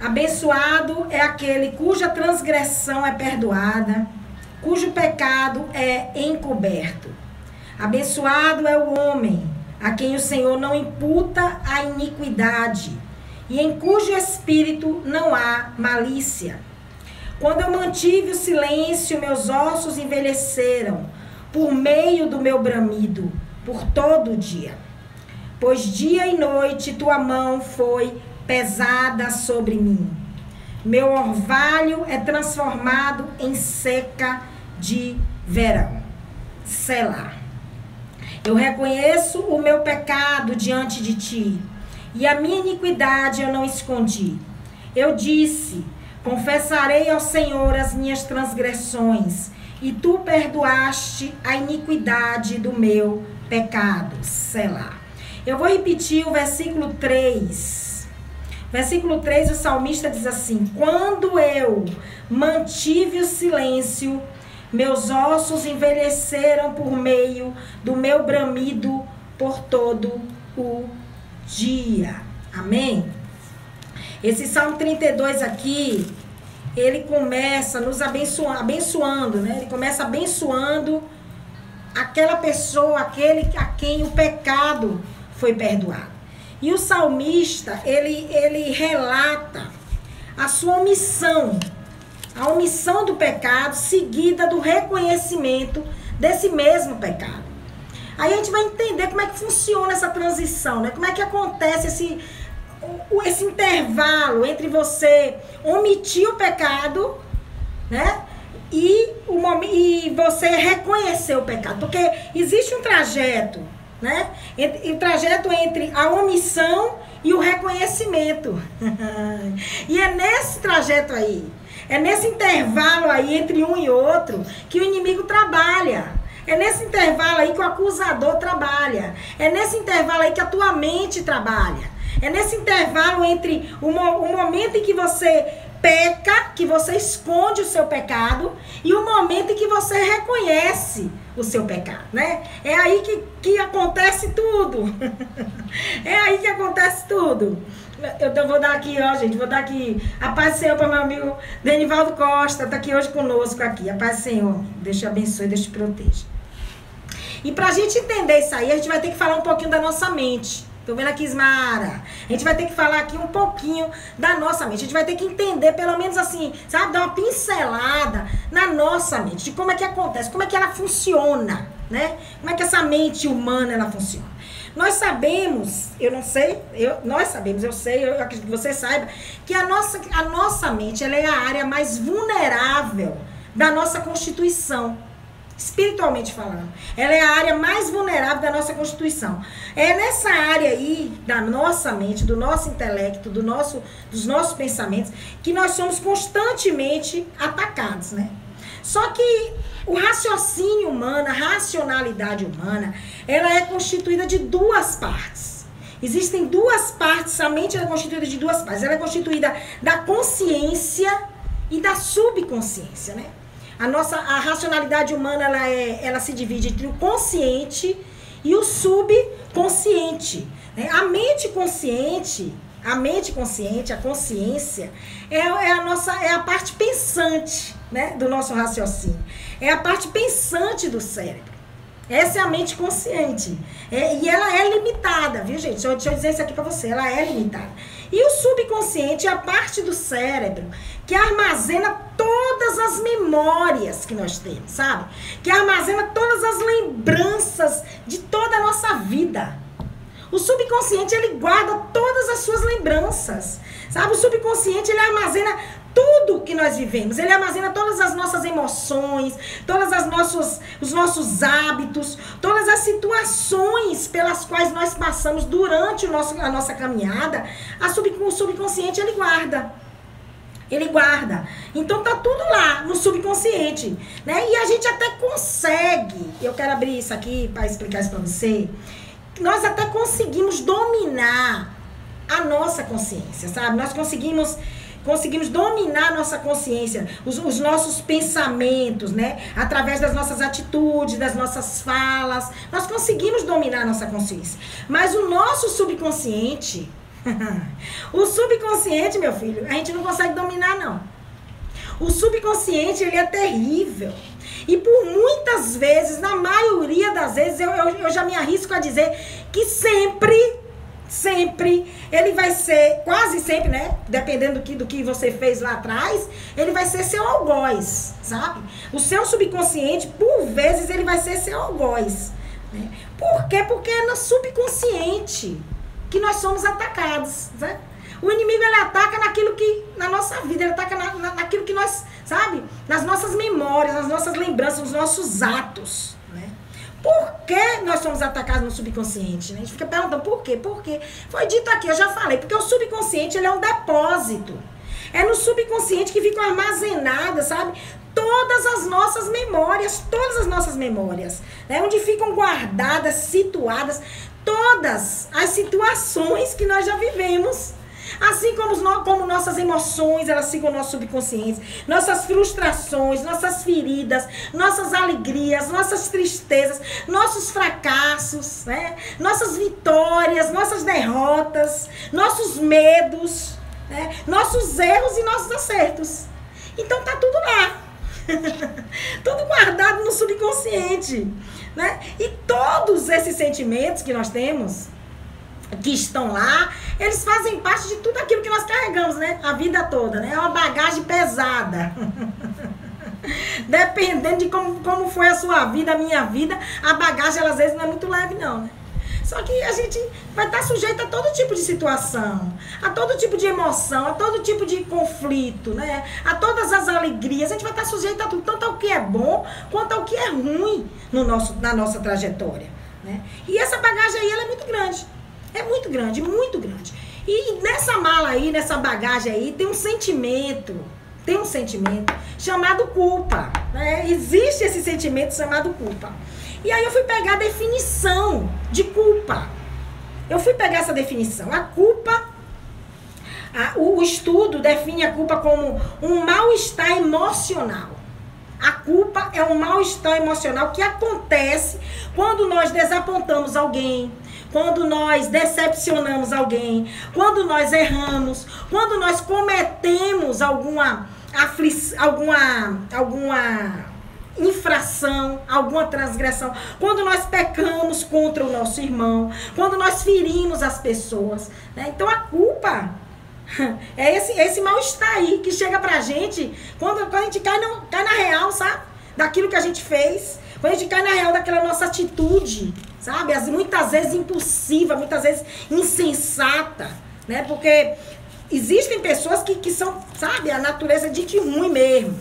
Abençoado é aquele cuja transgressão é perdoada, cujo pecado é encoberto. Abençoado é o homem a quem o Senhor não imputa a iniquidade e em cujo espírito não há malícia. Quando eu mantive o silêncio, meus ossos envelheceram por meio do meu bramido, por todo o dia. Pois dia e noite tua mão foi pesada sobre mim. Meu orvalho é transformado em seca de verão. Selá. Eu reconheço o meu pecado diante de ti, e a minha iniquidade eu não escondi. Eu disse: confessarei ao Senhor as minhas transgressões, e tu perdoaste a iniquidade do meu pecado. Selá. Eu vou repetir o versículo 3. Versículo 3, o salmista diz assim: quando eu mantive o silêncio, meus ossos envelheceram por meio do meu bramido por todo o dia. Amém? Esse Salmo 32 aqui, ele começa nos abençoando, né? Ele começa abençoando aquela pessoa, aquele a quem o pecado foi perdoado. E o salmista, ele relata a sua omissão, a omissão do pecado seguida do reconhecimento desse mesmo pecado. Aí a gente vai entender como é que funciona essa transição, né? Como é que acontece esse intervalo entre você omitir o pecado, né? E você reconhecer o pecado. Porque existe um trajeto, né? O trajeto entre a omissão e o reconhecimento. E é nesse trajeto aí, é nesse intervalo aí entre um e outro que o inimigo trabalha. É nesse intervalo aí que o acusador trabalha. É nesse intervalo aí que a tua mente trabalha. É nesse intervalo entre o momento em que você peca, que você esconde o seu pecado, e o momento em que você reconhece o seu pecado, né? É aí que acontece tudo. É aí que acontece tudo. Eu vou dar aqui, ó, gente, vou dar aqui a paz do Senhor para meu amigo Denivaldo Costa, tá aqui hoje conosco aqui. A paz do Senhor, Deus te abençoe, Deus te proteja. E pra gente entender isso aí, a gente vai ter que falar um pouquinho da nossa mente. Tô vendo aqui, Ismara. A gente vai ter que falar aqui um pouquinho da nossa mente. A gente vai ter que entender, pelo menos assim, sabe? Dar uma pincelada na nossa mente. De como é que acontece, como é que ela funciona, né? Como é que essa mente humana, ela funciona. Nós sabemos, nós sabemos, eu sei, eu acredito que você saiba, que a nossa mente, ela é a área mais vulnerável da nossa constituição. Espiritualmente falando, ela é a área mais vulnerável da nossa constituição. É nessa área aí da nossa mente, do nosso intelecto, dos nossos pensamentos, que nós somos constantemente atacados, né? Só que o raciocínio humano, a racionalidade humana, ela é constituída de duas partes. Existem duas partes, a mente é constituída de duas partes. Ela é constituída da consciência e da subconsciência, né? A racionalidade humana, ela se divide entre o consciente e o subconsciente, né? A mente consciente, a consciência, é a parte pensante, né, do nosso raciocínio. É a parte pensante do cérebro. Essa é a mente consciente. E ela é limitada, viu, gente? Deixa eu dizer isso aqui pra você. Ela é limitada. E o subconsciente é a parte do cérebro que armazena todas as memórias que nós temos, sabe? Que armazena todas as lembranças de toda a nossa vida. O subconsciente, ele guarda todas as suas lembranças, sabe? O subconsciente, ele armazena tudo que nós vivemos. Ele armazena todas as nossas emoções, os nossos hábitos, todas as situações pelas quais nós passamos durante a nossa caminhada. O subconsciente, ele guarda. Ele guarda. Então tá tudo lá no subconsciente, né? E a gente até consegue, eu quero abrir isso aqui para explicar isso para você, nós até conseguimos dominar a nossa consciência, sabe? Nós conseguimos dominar a nossa consciência, os nossos pensamentos, né? Através das nossas atitudes, das nossas falas, nós conseguimos dominar a nossa consciência. Mas o nosso subconsciente, O subconsciente, meu filho, a gente não consegue dominar, não. O subconsciente, ele é terrível. E por muitas vezes, na maioria das vezes, eu já me arrisco a dizer que sempre, ele vai ser, quase sempre, né? Dependendo do que você fez lá atrás, ele vai ser seu algoz, sabe? O seu subconsciente, por vezes, ele vai ser seu algoz. Né? Por quê? Porque é no subconsciente que nós somos atacados, né? O inimigo, ele ataca naquilo que, na nossa vida, ele ataca naquilo que nós, sabe? Nas nossas memórias, nas nossas lembranças, nos nossos atos, né? Por que nós somos atacados no subconsciente? Né? A gente fica perguntando por quê? Por quê? Foi dito aqui, eu já falei, porque o subconsciente, ele é um depósito. É no subconsciente que ficam armazenadas, sabe? Todas as nossas memórias, né? Onde ficam guardadas, situadas, todas as situações que nós já vivemos. Assim como nossas emoções, elas ficam no nosso subconsciente, nossas frustrações, nossas feridas, nossas alegrias, nossas tristezas, nossos fracassos, né? Nossas vitórias, nossas derrotas, nossos medos, né? Nossos erros e nossos acertos. Então tá tudo lá. Tudo guardado no subconsciente, né? E todos esses sentimentos que nós temos, que estão lá, eles fazem parte de tudo aquilo que nós carregamos, né? A vida toda, né? É uma bagagem pesada. Dependendo de como foi a sua vida, a minha vida, a bagagem, ela, às vezes, não é muito leve, não, né? Só que a gente vai estar sujeito a todo tipo de situação, a todo tipo de emoção, a todo tipo de conflito, né? A todas as alegrias. A gente vai estar sujeito a tudo, tanto ao que é bom, quanto ao que é ruim na nossa trajetória, né? E essa bagagem aí, ela é muito grande. É muito grande, muito grande. E nessa mala aí, nessa bagagem aí, tem um sentimento chamado culpa, né? Existe esse sentimento chamado culpa. E aí eu fui pegar a definição de culpa. Eu fui pegar essa definição. A culpa, o estudo define a culpa como um mal-estar emocional. A culpa é um mal-estar emocional que acontece quando nós desapontamos alguém, quando nós decepcionamos alguém, quando nós erramos, quando nós cometemos alguma infração, alguma transgressão, quando nós pecamos contra o nosso irmão, quando nós ferimos as pessoas, né? Então a culpa é esse mal-estar aí que chega pra gente quando a gente cai na real, sabe? Daquilo que a gente fez, quando a gente cai na real daquela nossa atitude, sabe? Muitas vezes impulsiva, muitas vezes insensata, né? Porque existem pessoas que são, sabe, a natureza de que ruim mesmo,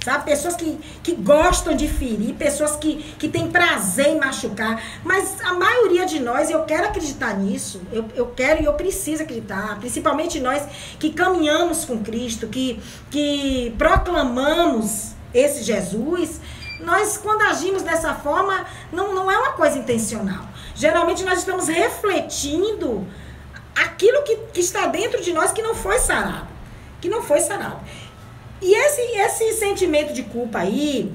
sabe? Pessoas que gostam de ferir, pessoas que têm prazer em machucar, mas a maioria de nós, eu quero acreditar nisso, eu quero e eu preciso acreditar, principalmente nós que caminhamos com Cristo, que proclamamos esse Jesus. Nós, quando agimos dessa forma, não é uma coisa intencional. Geralmente nós estamos refletindo aquilo que está dentro de nós que não foi sarado. E esse sentimento de culpa aí,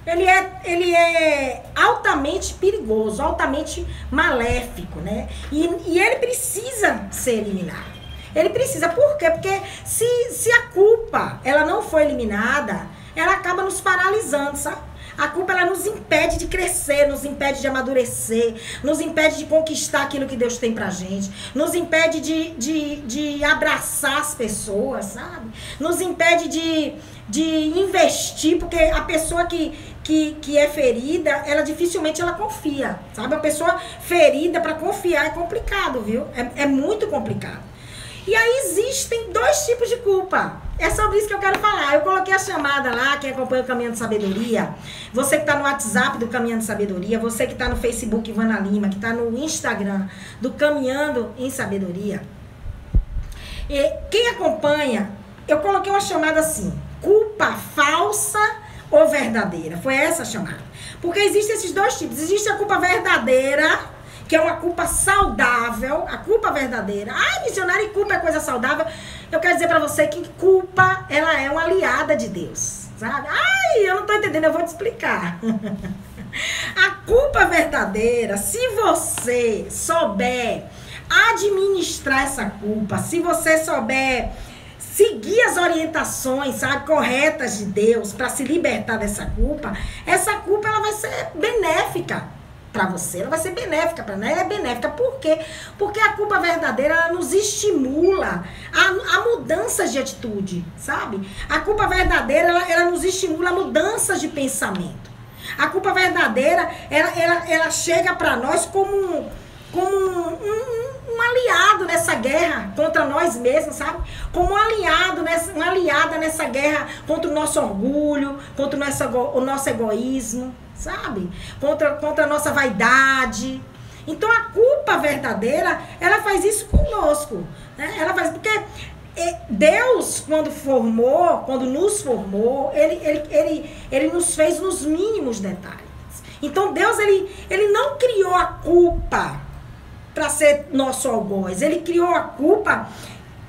ele é altamente perigoso, altamente maléfico, né? E ele precisa ser eliminado. Ele precisa, por quê? Porque se a culpa, ela não for eliminada, ela acaba nos paralisando, sabe? A culpa, ela nos impede de crescer, nos impede de amadurecer, nos impede de conquistar aquilo que Deus tem pra gente, nos impede de abraçar as pessoas, sabe? Nos impede de investir, porque a pessoa que é ferida, ela dificilmente ela confia, sabe? A pessoa ferida para confiar é complicado, viu? É muito complicado. E aí existem dois tipos de culpa. É sobre isso que eu quero falar. Eu coloquei a chamada lá, quem acompanha o Caminhando de Sabedoria. Você que está no WhatsApp do Caminhando de Sabedoria. Você que está no Facebook Ivana Lima. Que está no Instagram do Caminhando em Sabedoria. E quem acompanha, eu coloquei uma chamada assim. Culpa falsa ou verdadeira? Foi essa a chamada. Porque existem esses dois tipos. Existe a culpa verdadeira, que é uma culpa saudável, a culpa verdadeira. Ai, missionário, e culpa é coisa saudável. Eu quero dizer pra você que culpa, ela é uma aliada de Deus, sabe? Ai, eu não tô entendendo, eu vou te explicar. A culpa verdadeira, se você souber administrar essa culpa, se você souber seguir as orientações, sabe, corretas de Deus para se libertar dessa culpa, essa culpa ela vai ser benéfica para você, ela vai ser benéfica para nós, ela é benéfica. Por quê? Porque a culpa verdadeira, ela nos estimula a mudanças de atitude, sabe? A culpa verdadeira, ela nos estimula a mudanças de pensamento. A culpa verdadeira, ela chega para nós como um aliado nessa guerra contra nós mesmos, sabe? Como uma aliada nessa guerra contra o nosso orgulho, contra o nosso egoísmo, sabe? Contra a nossa vaidade. Então a culpa verdadeira, ela faz isso conosco, né? Ela faz porque Deus, quando nos formou, ele nos fez nos mínimos detalhes. Então Deus, ele não criou a culpa para ser nosso algoz. Ele criou a culpa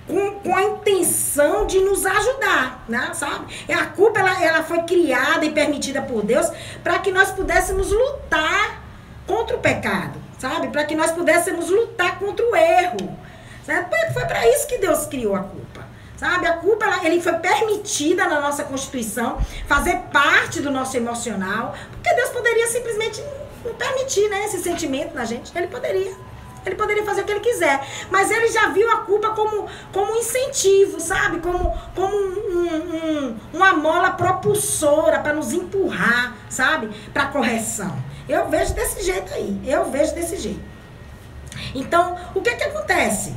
com a intenção de nos ajudar, né? Sabe? A culpa, ela foi criada e permitida por Deus para que nós pudéssemos lutar contra o pecado, sabe? Para que nós pudéssemos lutar contra o erro. Certo? Foi para isso que Deus criou a culpa, sabe? A culpa, ele foi permitida na nossa Constituição, fazer parte do nosso emocional, porque Deus poderia simplesmente não permitir, né, esse sentimento na gente. Ele poderia fazer o que ele quiser, mas ele já viu a culpa como um incentivo, sabe? Como uma mola propulsora para nos empurrar, sabe? Para a correção. Eu vejo desse jeito aí, Então, o que acontece?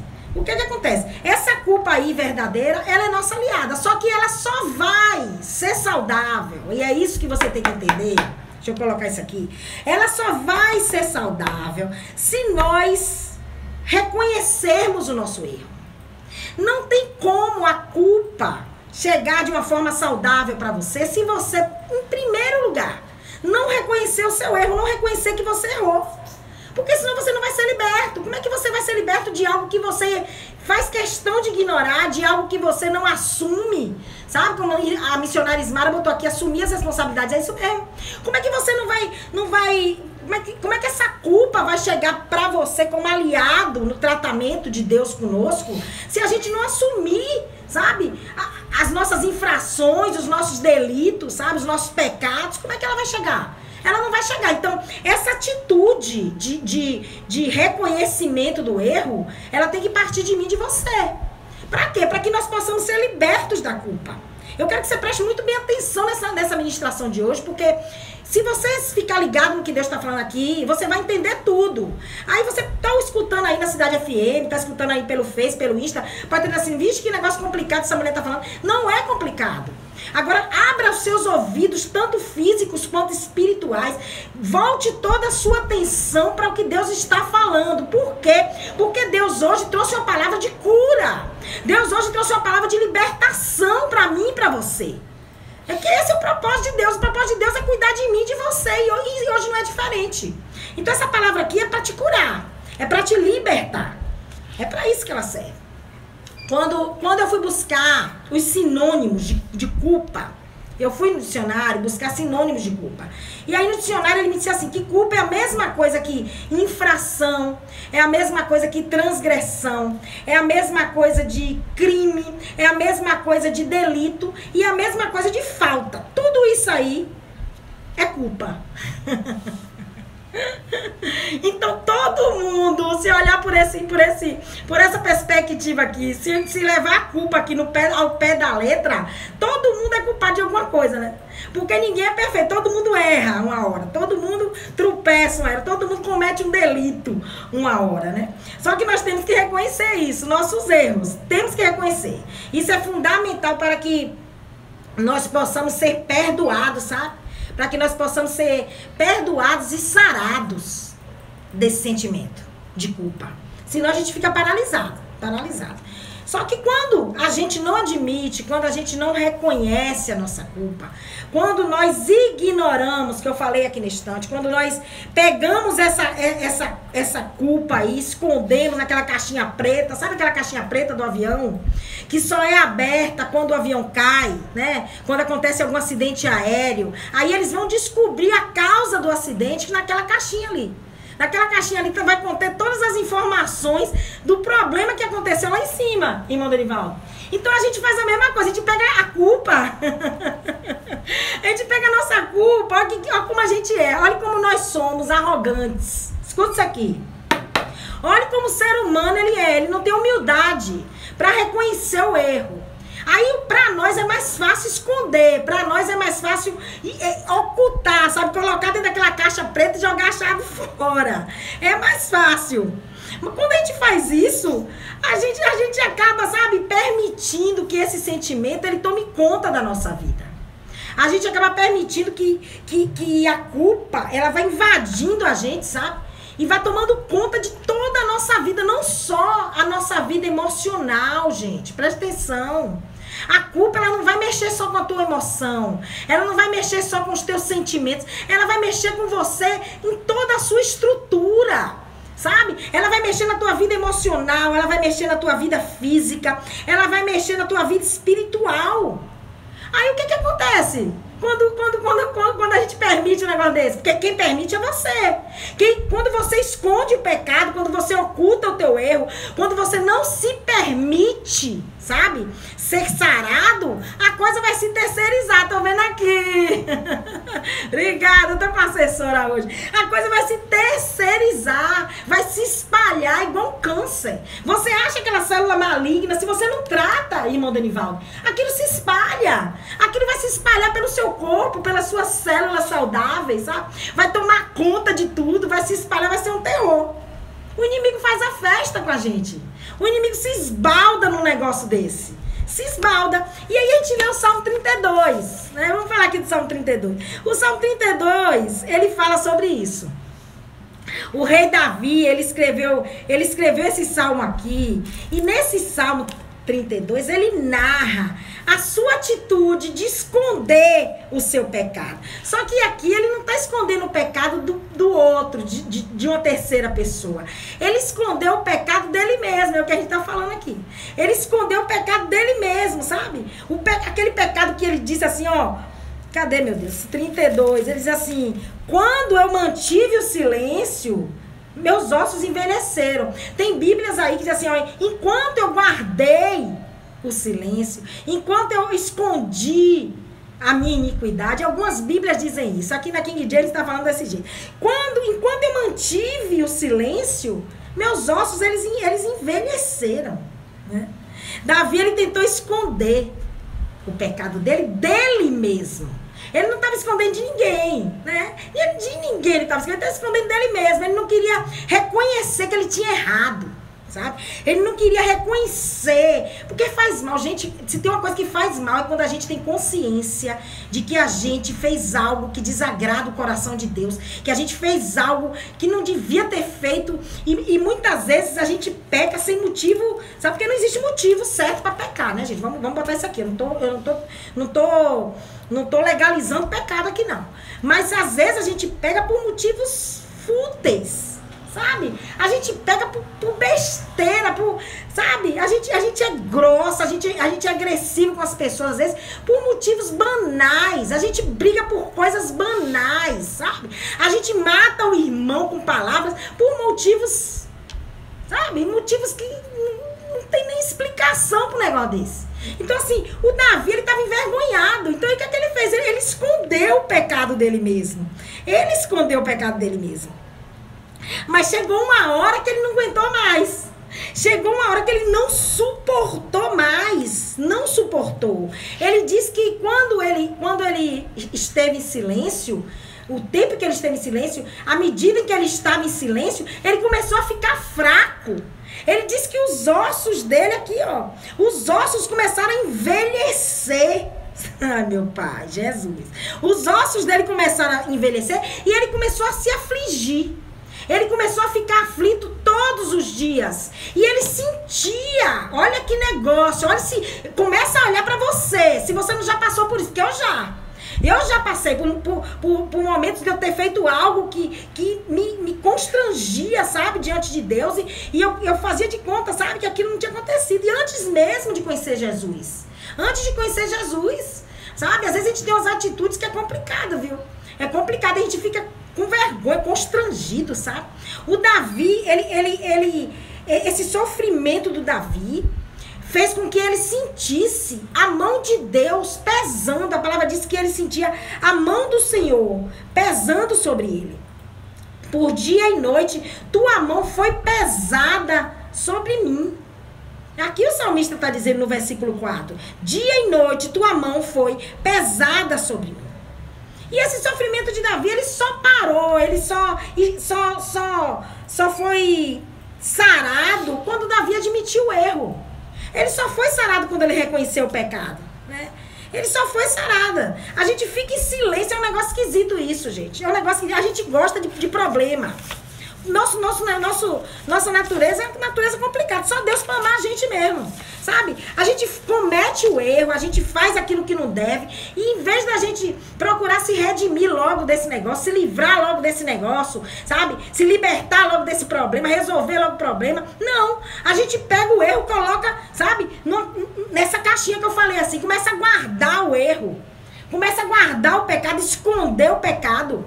Essa culpa aí verdadeira, ela é nossa aliada, só que ela só vai ser saudável, e é isso que você tem que entender. Deixa eu colocar isso aqui. Ela só vai ser saudável se nós reconhecermos o nosso erro. Não tem como a culpa chegar de uma forma saudável para você se você, em primeiro lugar, não reconhecer o seu erro, não reconhecer que você errou. Porque senão você não vai ser liberto. Como é que você vai ser liberto de algo que você faz questão de ignorar, de algo que você não assume? Sabe como a missionária Ismara botou aqui, assumir as responsabilidades? É isso mesmo. Como é que você não vai como é que essa culpa vai chegar pra você como aliado no tratamento de Deus conosco, se a gente não assumir, sabe, as nossas infrações, os nossos delitos, sabe, os nossos pecados? Como é que ela vai chegar? Ela não vai chegar. Então, essa atitude de reconhecimento do erro, ela tem que partir de mim e de você. Pra quê? Pra que nós possamos ser libertos da culpa. Eu quero que você preste muito bem atenção nessa ministração de hoje, porque se você ficar ligado no que Deus está falando aqui, você vai entender tudo. Aí você tá escutando aí na Cidade FM, tá escutando aí pelo Face, pelo Insta, pode ter assim, vixe, que negócio complicado essa mulher tá falando. Não é complicado. Agora, abra os seus ouvidos, tanto físicos quanto espirituais. Volte toda a sua atenção para o que Deus está falando. Por quê? Porque Deus hoje trouxe uma palavra de cura. Deus hoje trouxe uma palavra de libertação para mim e para você. É que esse é o propósito de Deus. O propósito de Deus é cuidar de mim e de você. E hoje não é diferente. Então, essa palavra aqui é para te curar. É para te libertar. É para isso que ela serve. Quando eu fui buscar os sinônimos de culpa, eu fui no dicionário buscar sinônimos de culpa. E aí no dicionário ele me disse assim, que culpa é a mesma coisa que infração, é a mesma coisa que transgressão, é a mesma coisa de crime, é a mesma coisa de delito e a mesma coisa de falta. Tudo isso aí é culpa. Então todo mundo, se olhar por essa perspectiva aqui, se levar a culpa aqui ao pé da letra, todo mundo é culpado de alguma coisa, né? Porque ninguém é perfeito, todo mundo erra uma hora, todo mundo tropeça uma hora, todo mundo comete um delito uma hora, né? Só que nós temos que reconhecer isso, nossos erros, temos que reconhecer. Isso é fundamental para que nós possamos ser perdoados, sabe? Para que nós possamos ser perdoados e sarados desse sentimento de culpa. Senão a gente fica paralisado. Só que quando a gente não admite, quando a gente não reconhece a nossa culpa, quando nós ignoramos, que eu falei aqui no instante, quando nós pegamos essa culpa aí, escondemos naquela caixinha preta, sabe aquela caixinha preta do avião? Que só é aberta quando o avião cai, né? Quando acontece algum acidente aéreo. Aí eles vão descobrir a causa do acidente naquela caixinha ali. Naquela caixinha ali vai conter todas as informações do problema que aconteceu lá em cima, irmão Dorival. Então a gente faz a mesma coisa, a gente pega a culpa. A gente pega a nossa culpa, olha como a gente é, olha como nós somos arrogantes. Escuta isso aqui. Olha como o ser humano ele não tem humildade para reconhecer o erro. Aí, pra nós é mais fácil esconder, pra nós é mais fácil ocultar, sabe? Colocar dentro daquela caixa preta e jogar a chave fora. É mais fácil. Mas quando a gente faz isso, a gente acaba, sabe, permitindo que esse sentimento, ele tome conta da nossa vida. A gente acaba permitindo que a culpa, ela vai invadindo a gente, sabe? E vai tomando conta de toda a nossa vida, não só a nossa vida emocional, gente. Presta atenção. A culpa, ela não vai mexer só com a tua emoção. Ela não vai mexer só com os teus sentimentos. Ela vai mexer com você em toda a sua estrutura, sabe? Ela vai mexer na tua vida emocional, ela vai mexer na tua vida física, ela vai mexer na tua vida espiritual. Aí o que acontece? Quando a gente permite um negócio desse? Porque quem permite é você. Quando você esconde o pecado, quando você oculta o teu erro, quando você não se permite, sabe, ser sarado, a coisa vai se terceirizar. Tô vendo aqui. Obrigada, eu tô com a assessora hoje. A coisa vai se terceirizar, vai se espalhar igual um câncer. Você acha aquela célula maligna, se você não trata, irmão Denivaldo, aquilo se espalha. Aquilo vai se espalhar pelo seu corpo, pelas suas células saudáveis, sabe? Vai tomar conta de tudo, vai se espalhar, vai ser um terror. O inimigo faz a festa com a gente. O inimigo se esbalda num negócio desse. Se esbalda. E aí a gente lê o Salmo 32. Né? Vamos falar aqui do Salmo 32. O Salmo 32, ele fala sobre isso. O rei Davi, ele escreveu esse salmo aqui. E nesse Salmo 32, ele narra a sua atitude de esconder o seu pecado. Só que aqui ele não está escondendo o pecado do outro, de uma terceira pessoa. Ele escondeu o pecado dele mesmo, é o que a gente está falando aqui. Ele escondeu o pecado dele mesmo, sabe? Aquele pecado que ele disse assim, ó, cadê, meu Deus? 32, ele diz assim, quando eu mantive o silêncio, meus ossos envelheceram. Tem bíblias aí que dizem assim, ó, enquanto eu guardei o silêncio, enquanto eu escondi a minha iniquidade, algumas bíblias dizem isso. Aqui na King James está falando desse jeito. Enquanto eu mantive o silêncio, meus ossos, eles envelheceram. Né? Davi, ele tentou esconder o pecado dele mesmo. Ele não estava escondendo de ninguém, né? De ninguém ele estava escondendo dele mesmo. Ele não queria reconhecer que ele tinha errado, sabe? Ele não queria reconhecer, porque faz mal, gente. Se tem uma coisa que faz mal é quando a gente tem consciência de que a gente fez algo que desagrada o coração de Deus, que a gente fez algo que não devia ter feito, e muitas vezes a gente peca sem motivo, sabe? Porque não existe motivo certo para pecar, né, gente? Vamos botar isso aqui. Eu não tô legalizando pecado aqui, não. Mas às vezes a gente pega por motivos fúteis, sabe? A gente pega por besteira, sabe? A gente é grossa, a gente é agressivo com as pessoas, às vezes, por motivos banais. A gente briga por coisas banais, sabe? A gente mata o irmão com palavras por motivos, sabe? Motivos que não tem nem explicação pro negócio desse. Então, assim, o Davi, ele estava envergonhado. Então, o que ele fez? Ele escondeu o pecado dele mesmo. Ele escondeu o pecado dele mesmo. Mas chegou uma hora que ele não aguentou mais. Chegou uma hora que ele não suportou mais. Não suportou. Ele disse que quando ele esteve em silêncio, o tempo que ele esteve em silêncio, à medida que ele estava em silêncio, ele começou a ficar fraco. Ele disse que os ossos dele aqui, ó, os ossos começaram a envelhecer. Ai, meu pai, Jesus. Os ossos dele começaram a envelhecer e ele começou a se afligir. Ele começou a ficar aflito todos os dias. E ele sentia, olha que negócio, olha começa a olhar pra você, se você não já passou por isso, porque eu já passei por momentos de eu ter feito algo que me constrangia, sabe, diante de Deus. E eu fazia de conta, sabe, que aquilo não tinha acontecido. E antes mesmo de conhecer Jesus. Antes de conhecer Jesus, sabe? Às vezes a gente tem umas atitudes que é complicado, viu? É complicado, a gente fica com vergonha, constrangido, sabe? O Davi, esse sofrimento do Davi fez com que ele sentisse a mão de Deus pesando. A palavra diz que ele sentia a mão do Senhor pesando sobre ele. Por dia e noite, tua mão foi pesada sobre mim. Aqui o salmista está dizendo no versículo 4. Dia e noite, tua mão foi pesada sobre mim. E esse sofrimento de Davi, ele só parou, ele só foi sarado quando Davi admitiu o erro. Ele só foi sarado quando ele reconheceu o pecado, né? Ele só foi sarada. A gente fica em silêncio, é um negócio esquisito isso, gente. É um negócio que a gente gosta de problema. Nossa natureza é uma natureza complicada. Só Deus para amar a gente mesmo, sabe? A gente comete o erro, a gente faz aquilo que não deve. E em vez da gente procurar se redimir logo desse negócio, se livrar logo desse negócio, sabe? Se libertar logo desse problema, resolver logo o problema. Não, a gente pega o erro, coloca, sabe? Nessa caixinha que eu falei assim, começa a guardar o erro. Começa a guardar o pecado, esconder o pecado.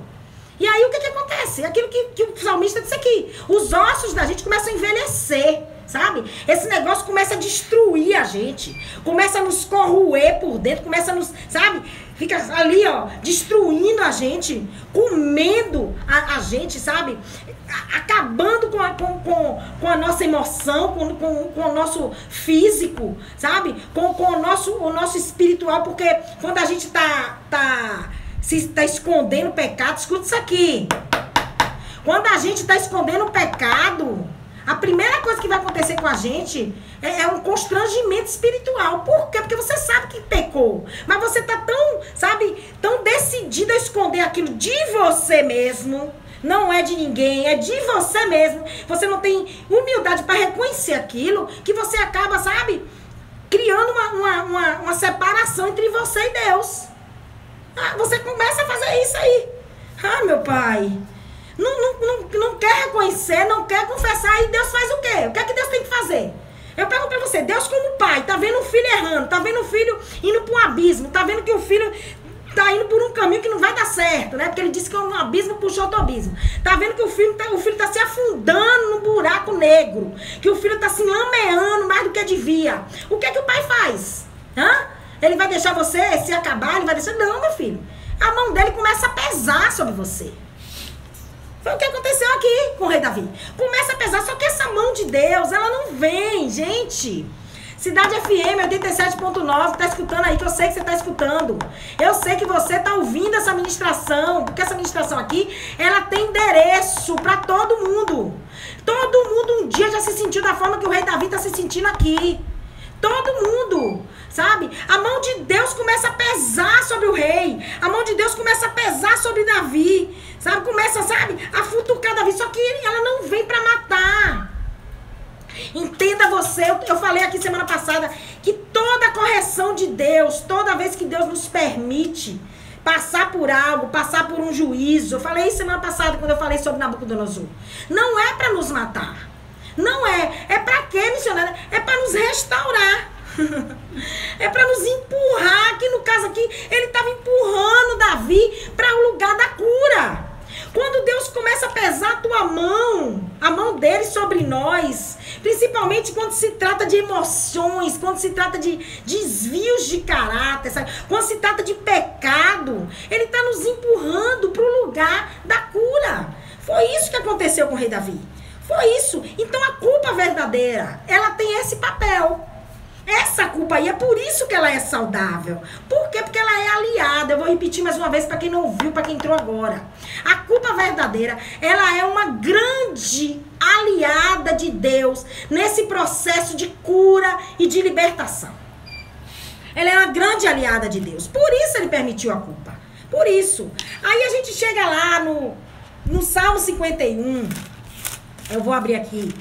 E aí o que acontece? Aquilo que o salmista disse aqui. Os ossos da gente começam a envelhecer, sabe? Esse negócio começa a destruir a gente. Começa a nos corroer por dentro, começa a nos, sabe? Fica ali, ó, destruindo a gente, comendo a gente, sabe? Acabando com a nossa emoção, com o nosso físico, sabe? Com o nosso espiritual, porque quando a gente se está escondendo o pecado, escuta isso aqui. Quando a gente está escondendo o pecado, a primeira coisa que vai acontecer com a gente é um constrangimento espiritual. Por quê? Porque você sabe que pecou. Mas você está tão decidido a esconder aquilo de você mesmo. Não é de ninguém, é de você mesmo. Você não tem humildade para reconhecer aquilo, que você acaba, sabe, criando uma separação entre você e Deus. Você começa a fazer isso aí. Meu pai, não quer reconhecer, não quer confessar. E Deus faz o quê? O que é que Deus tem que fazer? Eu pergunto pra você, Deus como pai, tá vendo o filho errando, tá vendo o filho indo pro abismo, tá vendo que o filho tá indo por um caminho que não vai dar certo, né? Porque ele disse que um abismo puxou outro abismo. Tá vendo que o filho tá se afundando no buraco negro, que o filho tá se lameando mais do que devia. O que é que o pai faz? Ele vai deixar você se acabar? Ele vai deixar... Não, meu filho. A mão dele começa a pesar sobre você. Foi o que aconteceu aqui com o rei Davi. Começa a pesar, só que essa mão de Deus, ela não vem, gente. Cidade FM 87.9, tá escutando aí, que eu sei que você tá escutando. Eu sei que você tá ouvindo essa ministração, porque essa ministração aqui, ela tem endereço pra todo mundo. Todo mundo um dia já se sentiu da forma que o rei Davi tá se sentindo aqui. Todo mundo, sabe? A mão de Deus começa a pesar sobre o rei. A mão de Deus começa a pesar sobre Davi. Sabe? Começa, sabe? A futucar Davi. Só que ela não vem pra matar. Entenda você. Eu falei aqui semana passada que toda correção de Deus, toda vez que Deus nos permite passar por algo, passar por um juízo. Eu falei isso semana passada quando eu falei sobre Nabucodonosor. Não é pra nos matar. Não é. É pra quê, missionária? É pra nos restaurar. É pra nos empurrar. Aqui no caso aqui, ele estava empurrando Davi para o lugar da cura. Quando Deus começa a pesar a tua mão, a mão dele sobre nós, principalmente quando se trata de emoções, quando se trata de desvios de caráter, sabe? Quando se trata de pecado, ele está nos empurrando para o lugar da cura. Foi isso que aconteceu com o rei Davi. Foi isso. Então a culpa verdadeira, ela tem esse papel. Essa culpa aí, é por isso que ela é saudável. Por quê? Porque ela é aliada. Eu vou repetir mais uma vez para quem não ouviu, para quem entrou agora. A culpa verdadeira, ela é uma grande aliada de Deus nesse processo de cura e de libertação. Ela é uma grande aliada de Deus. Por isso ele permitiu a culpa. Por isso. Aí a gente chega lá no Salmo 51. Eu vou abrir aqui.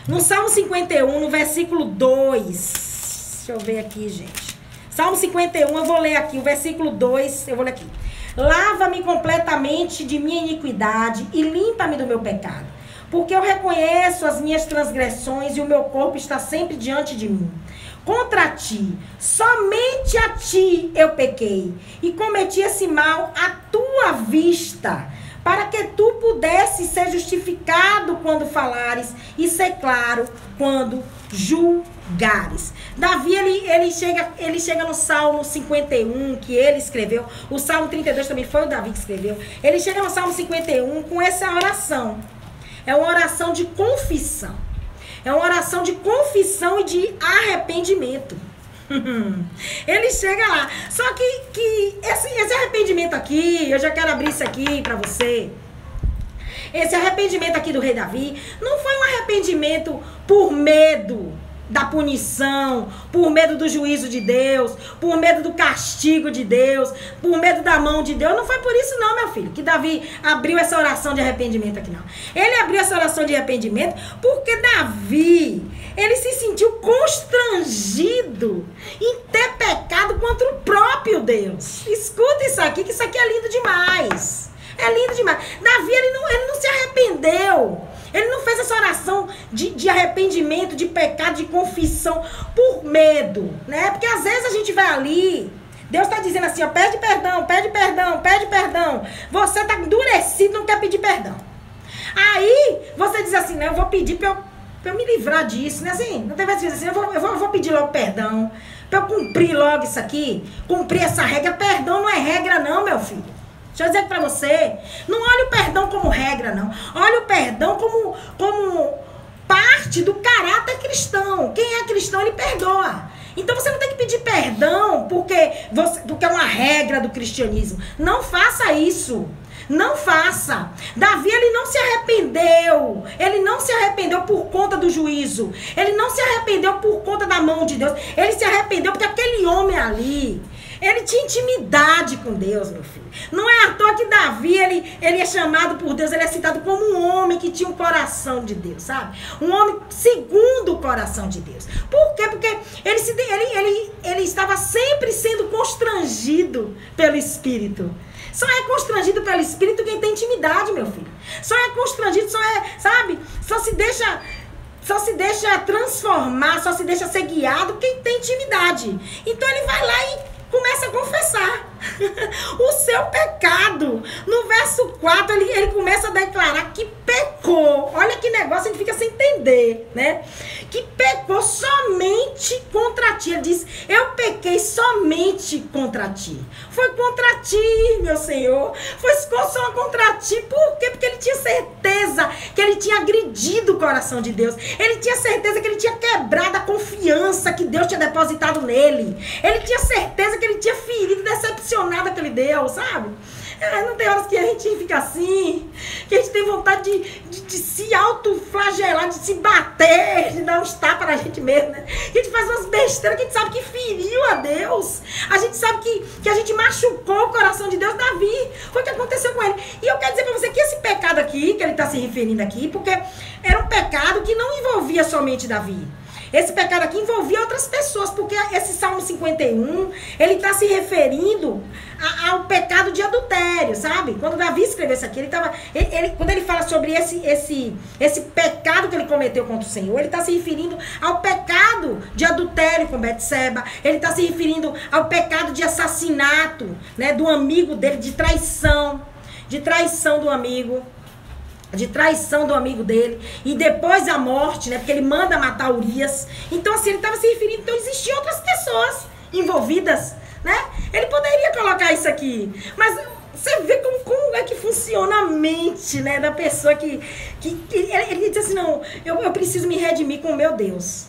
No Salmo 51, no versículo 2. Deixa eu ver aqui, gente. Salmo 51, eu vou ler aqui. O versículo 2, eu vou ler aqui. Lava-me completamente de minha iniquidade e limpa-me do meu pecado. Porque eu reconheço as minhas transgressões e o meu corpo está sempre diante de mim. Contra ti, somente a ti eu pequei e cometi esse mal à tua vista, para que tu pudesse ser justificado quando falares e ser claro quando julgares. Davi, ele chega no Salmo 51, que ele escreveu. O Salmo 32 também foi o Davi que escreveu. Ele chega no Salmo 51 com essa oração. É uma oração de confissão. É uma oração de confissão e de arrependimento. Ele chega lá. Só que esse arrependimento aqui, eu já quero abrir isso aqui para você. Esse arrependimento aqui do rei Davi não foi um arrependimento por medo da punição, por medo do juízo de Deus, por medo do castigo de Deus, por medo da mão de Deus. Não foi por isso não, meu filho, que Davi abriu essa oração de arrependimento aqui, não. Ele abriu essa oração de arrependimento porque Davi, ele se sentiu constrangido em ter pecado contra o próprio Deus. Escuta isso aqui, que isso aqui é lindo demais. É lindo demais. Davi, ele não se arrependeu. Ele não fez essa oração de arrependimento, de pecado, de confissão por medo, né? Porque às vezes a gente vai ali, Deus está dizendo assim, ó, pede perdão, pede perdão, pede perdão. Você está endurecido, não quer pedir perdão. Aí você diz assim, não, eu vou pedir para eu me livrar disso, né? Assim, não tem vezes assim, eu vou pedir logo perdão, para eu cumprir logo isso aqui, cumprir essa regra. Perdão não é regra não, meu filho. Deixa eu dizer pra você, não olhe o perdão como regra, não. Olhe o perdão como parte do caráter cristão. Quem é cristão, ele perdoa. Então você não tem que pedir perdão porque é uma regra do cristianismo. Não faça isso. Não faça. Davi, ele não se arrependeu. Ele não se arrependeu por conta do juízo. Ele não se arrependeu por conta da mão de Deus. Ele se arrependeu porque aquele homem ali, ele tinha intimidade com Deus, meu filho. Não é à toa que Davi, ele é chamado por Deus, ele é citado como um homem que tinha um coração de Deus, sabe? Um homem segundo o coração de Deus. Por quê? Porque ele estava sempre sendo constrangido pelo Espírito. Só é constrangido pelo Espírito quem tem intimidade, meu filho. Só é constrangido, só se deixa transformar, só se deixa ser guiado quem tem intimidade. Então ele vai lá e começa a confessar o seu pecado. No verso 4, ele começa a declarar que pecou. Olha que negócio, a gente fica sem entender, né? Que pecou somente contra ti. Ele diz, eu pequei somente contra ti. Foi contra ti, meu Senhor. Foi só contra ti. Por quê? Porque ele tinha certeza que ele tinha agredido o coração de Deus. Ele tinha certeza que ele tinha quebrado a confiança que Deus tinha depositado nele. Ele tinha certeza que ele tinha ferido e decepcionado aquele Deus, sabe? Não tem horas que a gente fica assim, que a gente tem vontade de se autoflagelar, de se bater, de dar uns tapas na gente mesmo, né? A gente faz umas besteiras que a gente sabe que feriu a Deus. A gente sabe que a gente machucou o coração de Deus. Davi, foi o que aconteceu com ele. E eu quero dizer pra você que esse pecado aqui, que ele está se referindo aqui, porque era um pecado que não envolvia somente Davi. Esse pecado aqui envolvia outras pessoas, porque esse Salmo 51, ele está se referindo ao pecado de adultério, sabe? Quando Davi escreveu isso aqui, quando ele fala sobre esse pecado que ele cometeu contra o Senhor, ele está se referindo ao pecado de adultério com Betseba, ele está se referindo ao pecado de assassinato, né, do amigo dele, de traição do amigo. De traição do amigo dele. E depois a morte, né? Porque ele manda matar Urias. Então, assim, ele estava se referindo. Então, existiam outras pessoas envolvidas, né? Ele poderia colocar isso aqui. Mas você vê como é que funciona a mente, né? Da pessoa que ele diz assim, não, eu preciso me redimir com o meu Deus.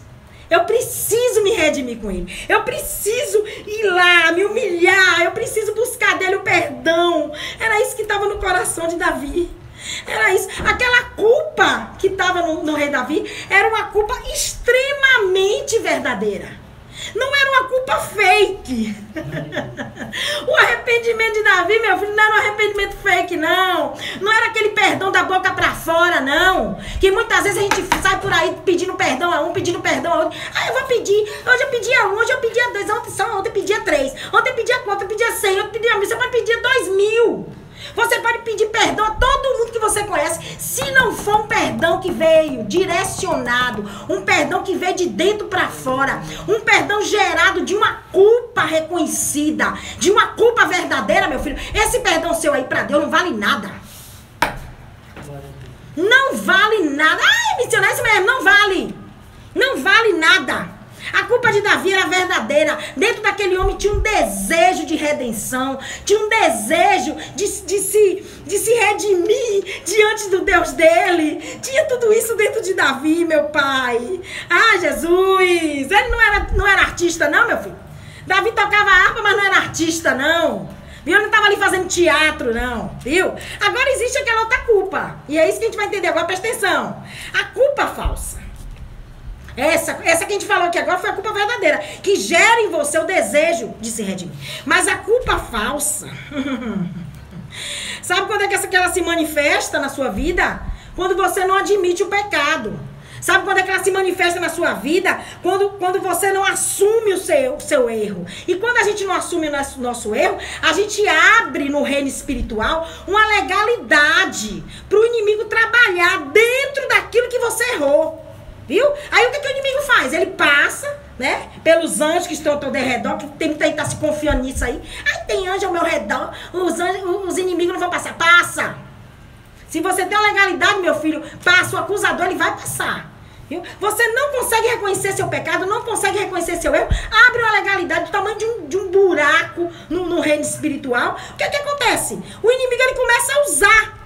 Eu preciso me redimir com ele. Eu preciso ir lá, me humilhar. Eu preciso buscar dele o perdão. Era isso que estava no coração de Davi. Era isso. Aquela culpa que estava no rei Davi era uma culpa extremamente verdadeira. Não era uma culpa fake. O arrependimento de Davi, meu filho, não era um arrependimento fake, não. Não era aquele perdão da boca pra fora, não. Que muitas vezes a gente sai por aí pedindo perdão a um, pedindo perdão a outro. Ah, eu vou pedir. Hoje eu pedi a um, hoje eu pedi a dois. Ontem eu pedi a três. Ontem eu pedi a 4, ontem eu pedi a 100, ontem eu pedi a 1000. Você pode pedir a 2000. Você pode pedir perdão a todo mundo que você conhece, se não for um perdão que veio direcionado, um perdão que veio de dentro para fora, um perdão gerado de uma culpa reconhecida, de uma culpa verdadeira, meu filho. Esse perdão seu aí para Deus não vale nada. não vale nada. Ai, missionário, isso mesmo, não vale. Não vale nada. A culpa de Davi era verdadeira. Dentro daquele homem tinha um desejo de redenção. Tinha um desejo de se redimir diante do Deus dele. Tinha tudo isso dentro de Davi, meu pai. Ah, Jesus. Ele não era artista, não, meu filho. Davi tocava harpa, mas não era artista, não. Viu? Ele não estava ali fazendo teatro, não. Viu? Agora existe aquela outra culpa. E é isso que a gente vai entender agora. Presta atenção. A culpa falsa. Essa que a gente falou aqui agora foi a culpa verdadeira, que gera em você o desejo de se redimir. Mas a culpa falsa, sabe quando é que ela se manifesta na sua vida? Quando você não admite o pecado. Sabe quando é que ela se manifesta na sua vida? Quando você não assume o seu erro. E quando a gente não assume o nosso erro, a gente abre no reino espiritual uma legalidade para o inimigo trabalhar dentro daquilo que você errou. Viu? Aí o que o inimigo faz? Ele passa, né? Pelos anjos que estão ao teu redor, que tem muita gente que tá se confiando nisso aí. Aí tem anjo ao meu redor, os inimigos não vão passar. Passa! Se você tem uma legalidade, meu filho, passa, o acusador, ele vai passar. Viu? Você não consegue reconhecer seu pecado, não consegue reconhecer seu erro, abre uma legalidade do tamanho de um buraco no reino espiritual. O que acontece? O inimigo, ele começa a usar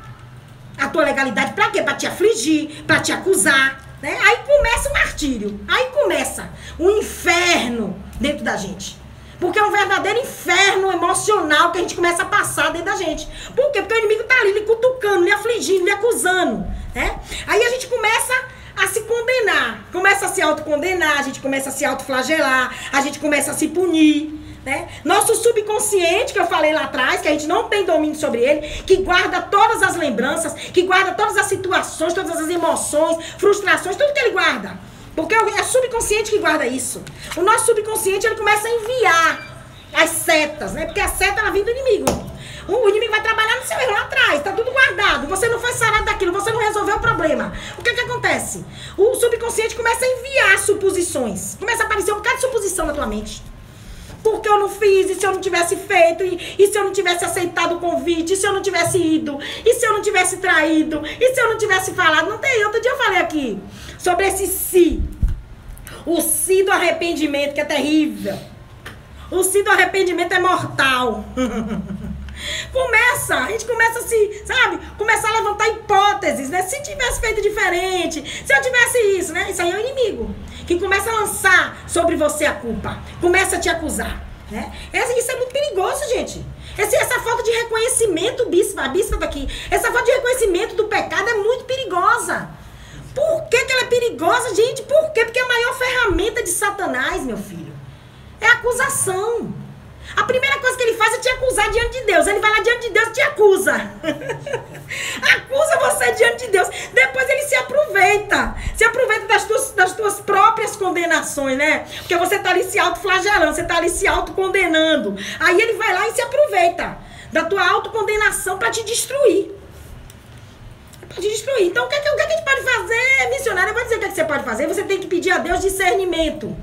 a tua legalidade pra quê? Pra te afligir, pra te acusar. Né? Aí começa o martírio, aí começa o inferno dentro da gente. Porque é um verdadeiro inferno emocional que a gente começa a passar dentro da gente. Por quê? Porque o inimigo tá ali, lhe cutucando, lhe afligindo, lhe acusando. Né? Aí a gente começa a se condenar, começa a se autocondenar, a gente começa a se autoflagelar, a gente começa a se punir. Né? Nosso subconsciente, que eu falei lá atrás, que a gente não tem domínio sobre ele, que guarda todas as lembranças, que guarda todas as situações, todas as emoções, frustrações, tudo que ele guarda. Porque é o subconsciente que guarda isso. O nosso subconsciente, ele começa a enviar as setas, né? Porque a seta, ela vem do inimigo. O inimigo vai trabalhar no seu erro lá atrás, tá tudo guardado. Você não foi sarado daquilo, você não resolveu o problema. O que acontece? O subconsciente começa a enviar suposições. Começa a aparecer um bocado de suposição na tua mente. Porque eu não fiz, e se eu não tivesse feito, e se eu não tivesse aceitado o convite, e se eu não tivesse ido, e se eu não tivesse traído, e se eu não tivesse falado. Não tem, outro dia eu falei aqui sobre esse si. O si do arrependimento, que é terrível. O si do arrependimento é mortal. A gente começa a se, sabe, começar a levantar hipóteses, né? Se tivesse feito diferente, se eu tivesse isso, né? Isso aí é o inimigo, que começa a lançar sobre você a culpa, começa a te acusar, né? Isso é muito perigoso, gente. Essa falta de reconhecimento, a bispa daqui, essa falta de reconhecimento do pecado é muito perigosa. Por que ela é perigosa, gente? Por quê? Porque a maior ferramenta de Satanás, meu filho, é a acusação. A primeira coisa que ele faz é te acusar diante de Deus. Ele vai lá diante de Deus e te acusa. Acusa você diante de Deus. Depois ele se aproveita. Se aproveita das tuas próprias condenações, né? Porque você está ali se autoflagelando, você está ali se autocondenando. Aí ele vai lá e se aproveita da tua autocondenação para te destruir. Para te destruir. Então o que a gente pode fazer, missionário? Eu vou dizer o que você pode fazer. Você tem que pedir a Deus discernimento.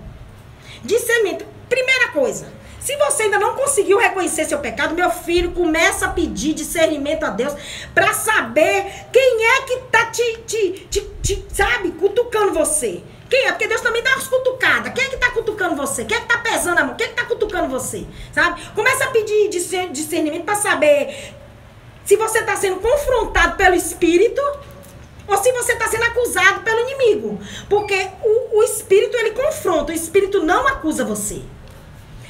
Discernimento. Primeira coisa. Se você ainda não conseguiu reconhecer seu pecado, meu filho, começa a pedir discernimento a Deus para saber quem é que tá sabe, cutucando você. Quem é? Porque Deus também dá umas cutucadas. Quem é que tá cutucando você? Quem é que tá pesando a mão? Quem é que tá cutucando você? Sabe? Começa a pedir discernimento para saber se você tá sendo confrontado pelo Espírito ou se você está sendo acusado pelo inimigo. Porque o Espírito, ele confronta. O Espírito não acusa você.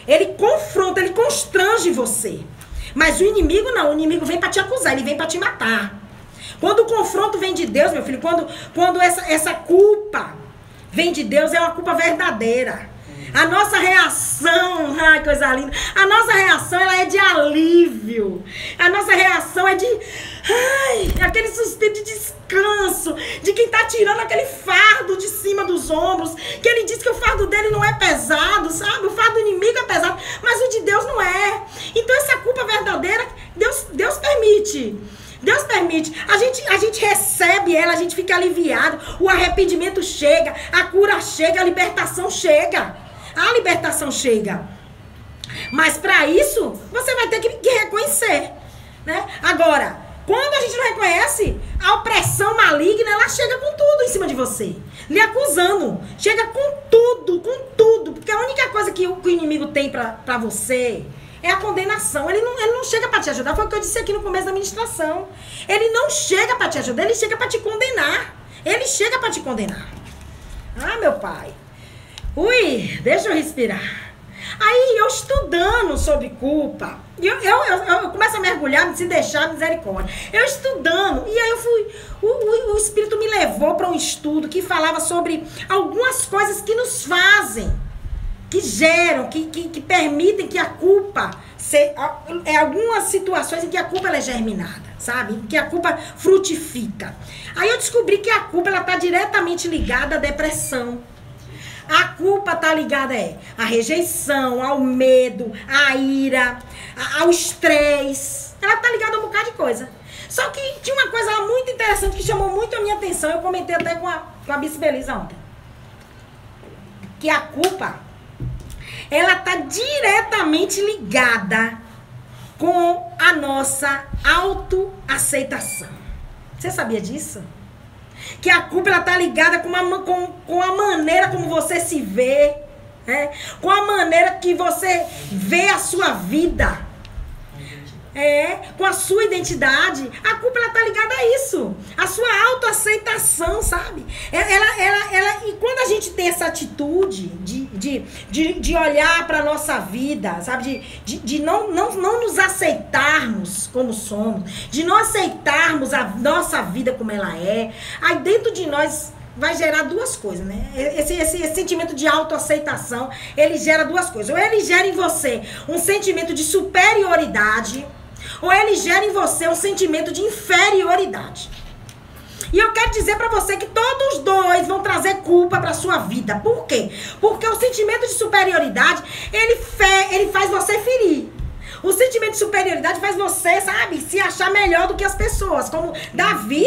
Ele confronta, ele constrange você. Mas o inimigo não, o inimigo vem para te acusar, ele vem para te matar. Quando o confronto vem de Deus, meu filho, quando essa culpa vem de Deus, é uma culpa verdadeira. A nossa reação, ai, coisa linda, a nossa reação, ela é de alívio. A nossa reação é de, aquele suspiro de descanso, de quem tá tirando aquele fardo de cima dos ombros, que ele diz que o fardo dele não é pesado, sabe? O fardo do inimigo é pesado, mas o de Deus não é. Então essa culpa verdadeira, Deus permite. Deus permite, a gente recebe ela, a gente fica aliviado, o arrependimento chega, a cura chega, a libertação chega. A libertação chega. Mas para isso, você vai ter que reconhecer, né? Agora, Quando a gente não reconhece, a opressão maligna, ela chega com tudo em cima de você. Lhe acusando. Chega com tudo, com tudo. Porque a única coisa que o inimigo tem pra você é a condenação. Ele não chega pra te ajudar. Foi o que eu disse aqui no começo da ministração. Ele não chega pra te ajudar, ele chega pra te condenar. Ele chega pra te condenar. Ah, meu pai. Ui, deixa eu respirar. Aí, eu estudando sobre culpa, eu começo a mergulhar, se deixar, misericórdia. Eu estudando, e aí eu fui, o Espírito me levou para um estudo que falava sobre algumas coisas que nos fazem, que geram, que permitem que a culpa, algumas situações em que a culpa ela é germinada, sabe? Que a culpa frutifica. Aí eu descobri que a culpa ela está diretamente ligada à depressão. A culpa está ligada à rejeição, ao medo, à ira, ao estresse. Ela está ligada a um bocado de coisa. Só que tinha uma coisa lá muito interessante que chamou muito a minha atenção. Eu comentei até com a Bispo Belisa ontem. Que a culpa, ela está diretamente ligada com a nossa autoaceitação. Você sabia disso? Que a culpa ela tá ligada com a maneira como você se vê, né? Com a maneira que você vê a sua vida, com a sua identidade. A culpa ela tá ligada a isso, a sua autoaceitação, sabe? E quando a gente tem essa atitude de olhar para nossa vida, sabe? De não nos aceitarmos como somos, de não aceitarmos a nossa vida como ela é, aí dentro de nós vai gerar duas coisas, né? Esse sentimento de autoaceitação, ele gera duas coisas. Ou ele gera em você um sentimento de superioridade, ou ele gera em você um sentimento de inferioridade. E eu quero dizer pra você que todos os dois vão trazer culpa pra sua vida. Por quê? Porque o sentimento de superioridade, ele faz você ferir. O sentimento de superioridade faz você, sabe, se achar melhor do que as pessoas. Como Davi,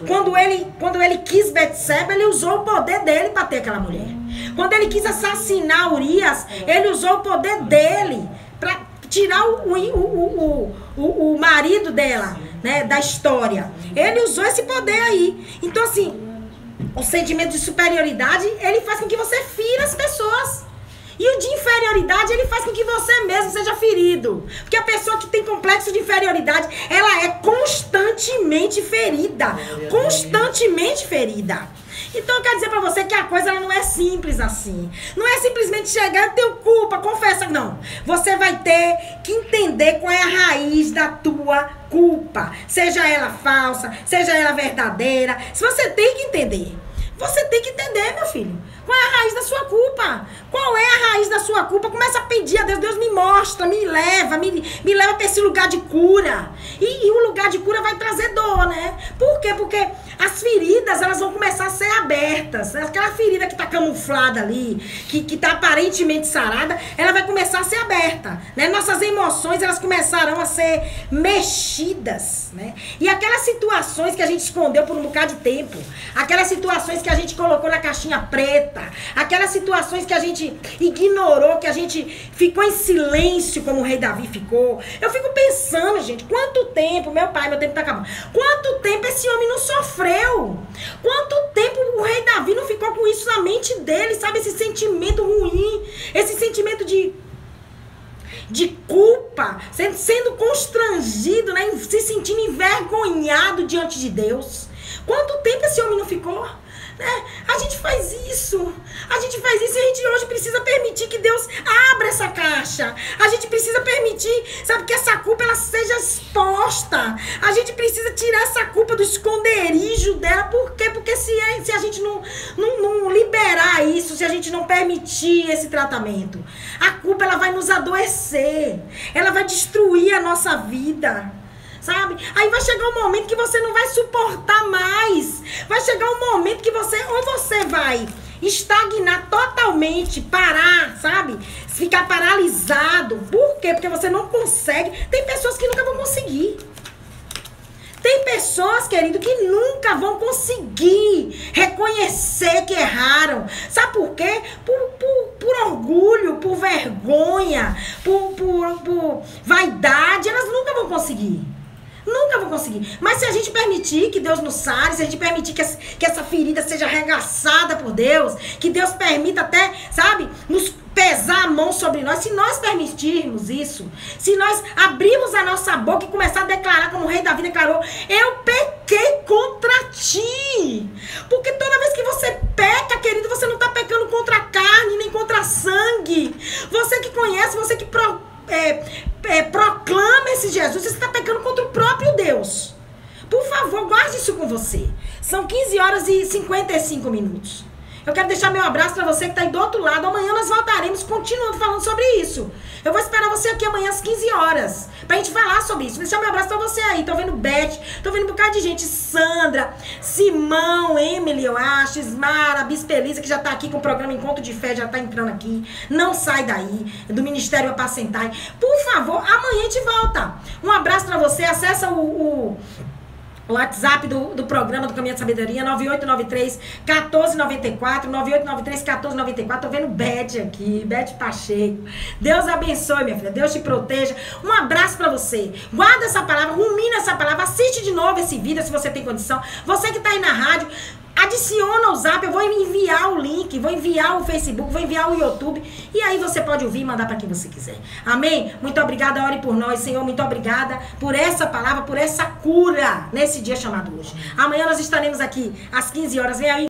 quando ele quis Betseba, ele usou o poder dele pra ter aquela mulher. Quando ele quis assassinar Urias, ele usou o poder dele pra tirar o marido dela, né, da história. Ele usou esse poder aí. Então, assim, o sentimento de superioridade, ele faz com que você fira as pessoas. E o de inferioridade, ele faz com que você mesmo seja ferido. Porque a pessoa que tem complexo de inferioridade, ela é constantemente ferida. Constantemente ferida. Então eu quero dizer pra você que a coisa ela não é simples assim. Não é simplesmente chegar, eu tenho culpa, confessa. Não. Você vai ter que entender qual é a raiz da tua culpa. Seja ela falsa, seja ela verdadeira. Se você tem que entender. Você tem que entender, meu filho. Qual é a raiz da sua culpa? Qual é a raiz da sua culpa? Começa a pedir a Deus. Deus me mostra, me leva para esse lugar de cura. E o lugar de cura vai trazer dor, né? Por quê? Porque as feridas, elas vão começar a ser abertas. Aquela ferida que tá camuflada ali, que tá aparentemente sarada, ela vai começar a ser aberta, né? Nossas emoções, elas começarão a ser mexidas, né? E aquelas situações que a gente escondeu por um bocado de tempo, aquelas situações que a gente colocou na caixinha preta, aquelas situações que a gente ignorou, que a gente ficou em silêncio, como o rei Davi ficou. Eu fico pensando, gente, quanto tempo, meu tempo tá acabando. Quanto tempo esse homem não sofreu? Quanto tempo o rei Davi não ficou com isso na mente dele, sabe? Esse sentimento ruim, esse sentimento de culpa, sendo constrangido, né? Se sentindo envergonhado diante de Deus. Quanto tempo esse homem não ficou? Né? A gente faz isso e a gente hoje precisa permitir que Deus abra essa caixa. A gente precisa permitir, sabe, que essa culpa ela seja exposta. A gente precisa tirar essa culpa do esconderijo dela. Por quê? Porque se a gente não liberar isso, se a gente não permitir esse tratamento, a culpa ela vai nos adoecer, ela vai destruir a nossa vida. Sabe? Aí vai chegar um momento que você não vai suportar mais. Vai chegar um momento que você vai estagnar totalmente, parar, sabe? Ficar paralisado. Por quê? Porque você não consegue. Tem pessoas que nunca vão conseguir. Tem pessoas, querido, que nunca vão conseguir reconhecer que erraram. Sabe por quê? Por orgulho, por vergonha, por vaidade. Elas nunca vão conseguir. Nunca vão conseguir. Mas se a gente permitir que Deus nos sare, se a gente permitir que essa ferida seja arregaçada por Deus, que Deus permita até, sabe, nos pesar a mão sobre nós, se nós permitirmos isso, se nós abrirmos a nossa boca e começar a declarar como o rei Davi declarou, eu pequei contra ti. Porque toda vez que você peca, querido, você não está pecando contra a carne, nem contra sangue. Você que conhece, você que proclama esse Jesus, você está pecando contra o próprio Deus. Por favor, guarde isso com você. São 15 horas e 55 minutos. Eu quero deixar meu abraço para você que está aí do outro lado. Amanhã nós voltaremos continuando falando sobre isso. Eu vou esperar você aqui amanhã às 15 horas pra gente falar sobre isso. Vou deixar meu abraço pra você aí. Tô vendo Beth, tô vendo um bocado de gente. Sandra, Simão, Emily, eu acho, Ismara, Bispelisa, que já tá aqui com o programa Encontro de Fé, já tá entrando aqui. Não sai daí, do Ministério Apacentai. Por favor, amanhã a gente volta. Um abraço pra você. Acessa o WhatsApp do programa do Caminho de Sabedoria, 9893-1494, 9893-1494. Tô vendo Beth aqui, Beth Pacheco. Deus abençoe, minha filha. Deus te proteja. Um abraço pra você. Guarda essa palavra, rumina essa palavra. Assiste de novo esse vídeo, se você tem condição. Você que tá aí na rádio, adiciona o Zap. Eu vou enviar o link, vou enviar o Facebook, vou enviar o YouTube. E aí você pode ouvir e mandar pra quem você quiser. Amém? Muito obrigada, ore por nós, Senhor. Muito obrigada por essa palavra, por essa cura nesse dia chamado hoje. Amanhã nós estaremos aqui às 15 horas. Vem aí.